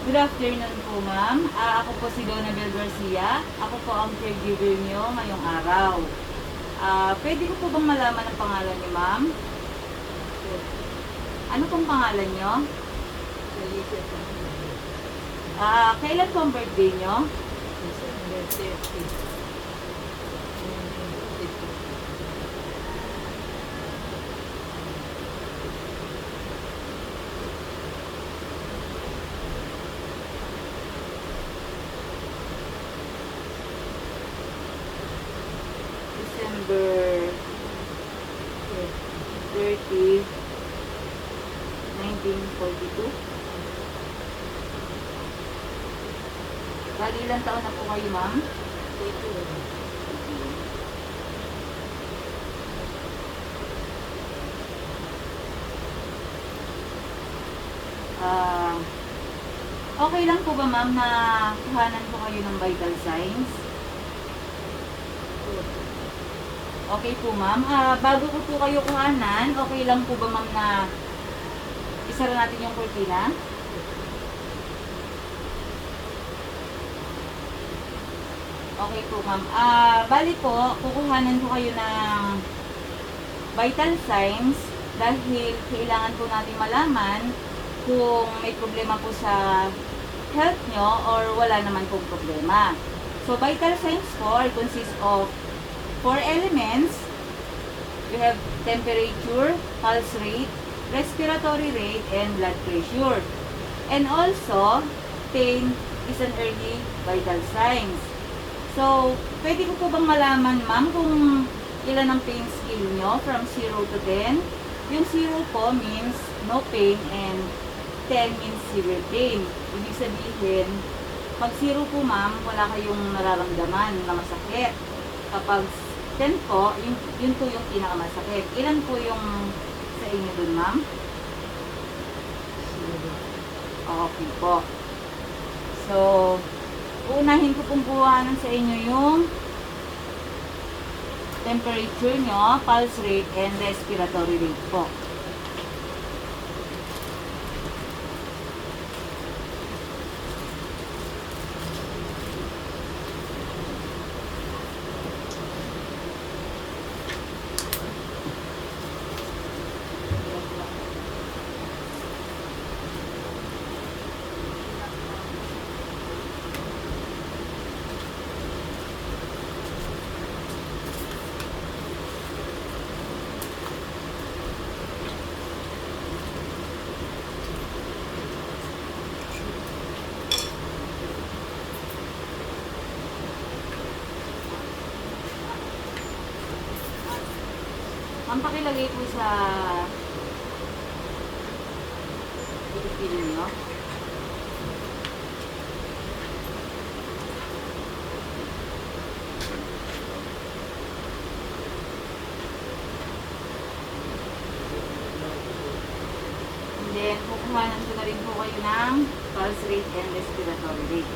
Good afternoon po, ma'am. Ako po si Donabel Garcia. Ako po ang caregiver niyo ngayong araw. Pwede ko po bang malaman ang pangalan niyo, ma'am? Ano pong pangalan niyo? Kailan po ang birthday niyo? December 30, 1942. Bali, ilang taon na po kayo, ma'am? Ah, okay lang po ba, ma'am, na kuhanan ko kayo ng vital signs? Okay po, ma'am. Bago ko po kayo kuhanan, okay lang po ba, ma'am, na isara natin yung kurtina? Okay po, ma'am. Bali po, kukuhanan ko kayo ng vital signs dahil kailangan po natin malaman kung may problema po sa health nyo or wala naman pong problema. So, vital signs po consist of 4 elements. We have temperature, pulse rate, respiratory rate, and blood pressure. And also, pain is an early vital signs. So, pwede ko po bang malaman, ma'am, kung ilan ang pain scale nyo from 0 to 10? Yung 0 po means no pain and 10 means severe pain. Ibig sabihin, pag 0 po, ma'am, wala kayong nararamdaman na masakit. Kapag 10 po, yun po yung pinakamasakit. Ilan po yung sa inyo dun, ma'am? Okay po. So, uunahin ko pong buwanan sa inyo yung temperature nyo, pulse rate, and respiratory rate po. Ang pakilagay po sa Pilipino nyo. And then, kukuhanan ko na rin po kayo ng pulse rate and respiratory rate.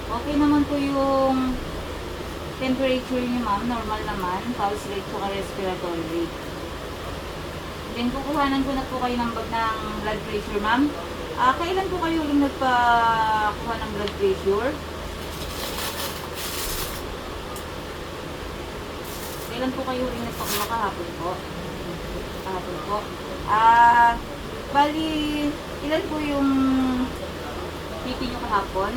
Okay naman po yung temperature niyo, ma'am. Normal naman. Pulse rate at respiratory rate. Then, kukuhanan ko na po kayo ng blood pressure, ma'am. Kailan po kayo uling nagpakuha ng blood pressure? Kailan po kayo uling nagpakuha? Kahapon po. Kahapon po. Bali, ilan po yung BP nyo kahapon?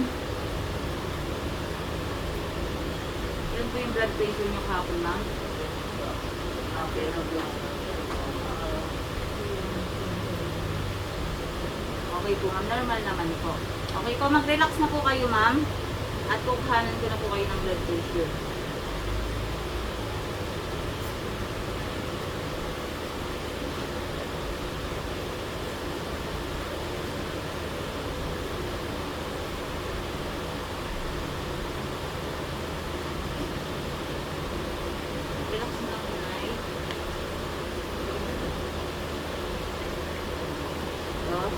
Ilan po yung blood pressure nyo kahapon, ma'am? Okay, okay po, ma'am. Normal naman po. Okay po, mag-relax na po kayo, ma'am. At kukuhanan ko na po kayo ng blood pressure. Relax na po, Nay. Dos.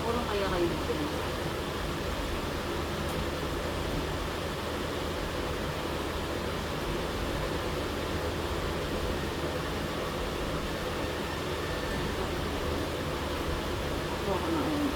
Purong kaya kayo dito. Ako na yun.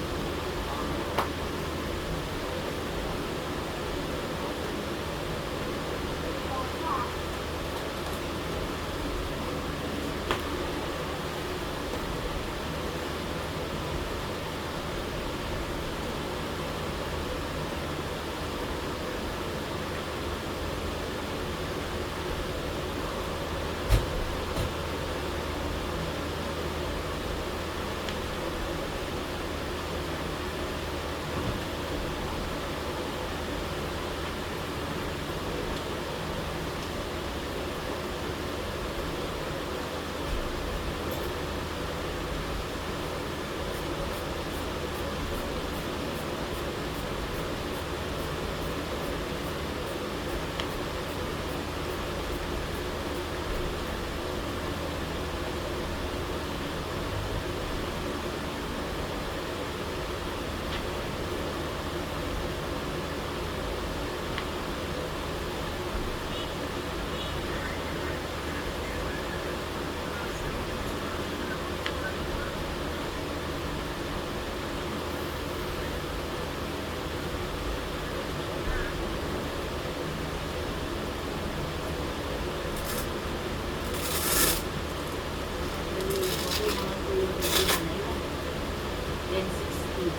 Okay naman po yung BP na yun. Then 60.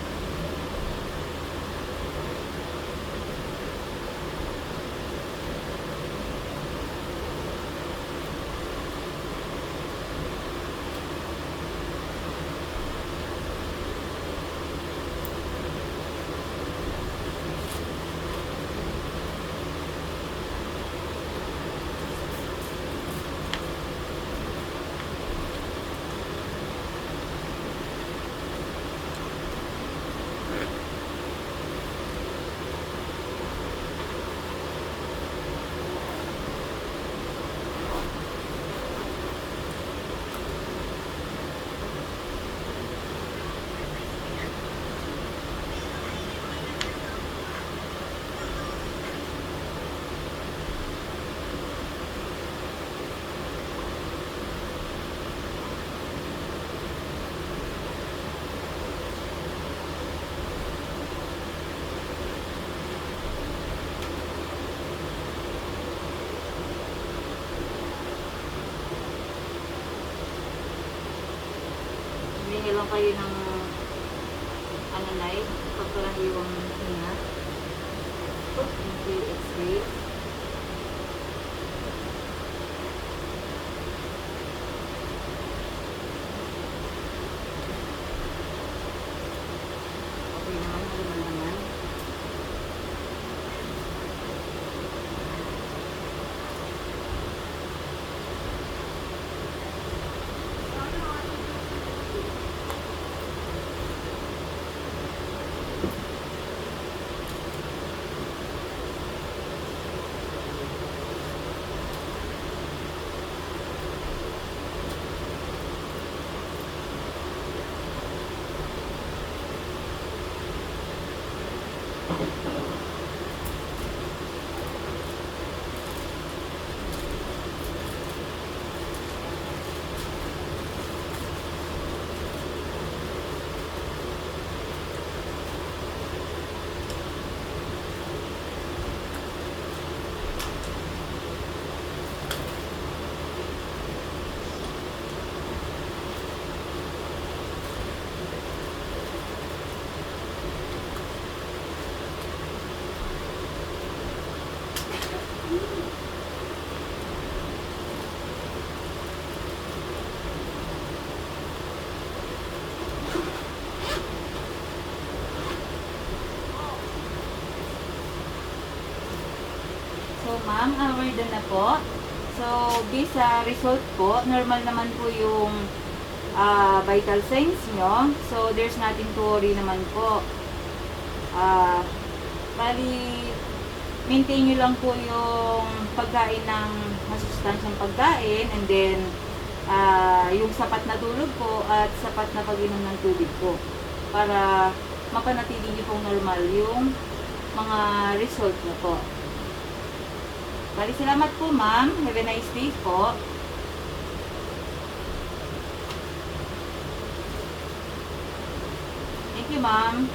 Hindi lang kayo ng ano na pagkaraniwang hinga. Yung X-ray. Okay naman, normal naman. So, ma'am, we're done na po. So, based sa result po, normal naman po yung vital signs nyo. So, there's nothing to worry naman po. Bali, maintain nyo lang po yung pagkain ng masustansyang pagkain, and then, yung sapat na tulog po at sapat na pag-inom ng tubig po para mapanatili nyo pong normal yung mga result nyo po. Bali, salamat po, ma'am. Have a nice day po. Thank you, ma'am.